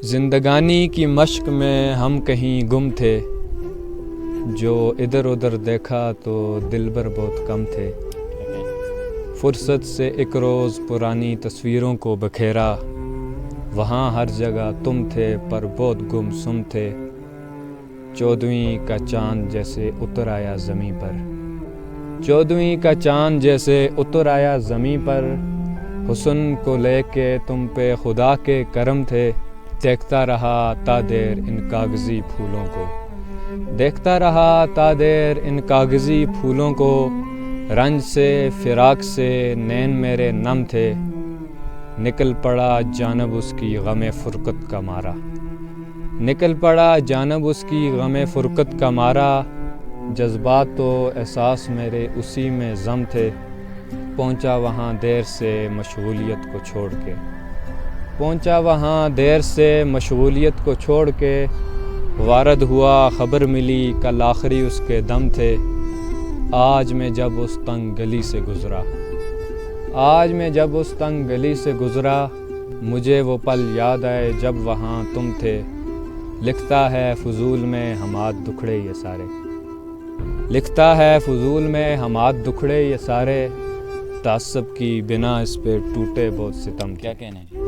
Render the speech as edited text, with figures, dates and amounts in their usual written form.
زندگانی کی مشق میں ہم کہیں گم تھے، جو ادھر ادھر دیکھا تو دلبر بہت کم تھے۔ فرصت سے ایک روز پرانی تصویروں کو بکھیرا، وہاں ہر جگہ تم تھے پر بہت گم سم تھے۔ 14ویں کا چاند جیسے اتر آیا زمیں پر، 14ویں کا چاند جیسے اتر آیا زمیں پر، حسن کو لے کے تم پہ خدا کے کرم تھے۔ دیکھتا رہا تا دیر ان کاغذی پھولوں کو، دیکھتا رہا تا دیر ان کاغذی پھولوں کو، رنج سے فراق سے نین میرے نم تھے۔ نکل پڑا جانب اس کی غم فرقت کا مارا، نکل پڑا جانب اس کی غم فرقت کا مارا، جذبات و احساس میرے اسی میں ضم تھے۔ پہنچا وہاں دیر سے مشغولیت کو چھوڑ کے، پہنچا وہاں دیر سے مشغولیت کو چھوڑ کے، وارد ہوا خبر ملی کل آخری اس کے دم تھے۔ آج میں جب اس تنگ گلی سے گزرا، آج میں جب اس تنگ گلی سے گزرا، مجھے وہ پل یاد آئے جب وہاں تم تھے۔ لکھتا ہے فضول میں ہمات دکھڑے یہ سارے، لکھتا ہے فضول میں ہمات دکھڑے یہ سارے، تعصب کی بنا اس پہ ٹوٹے بہت ستم۔ کیا کہنا ہے؟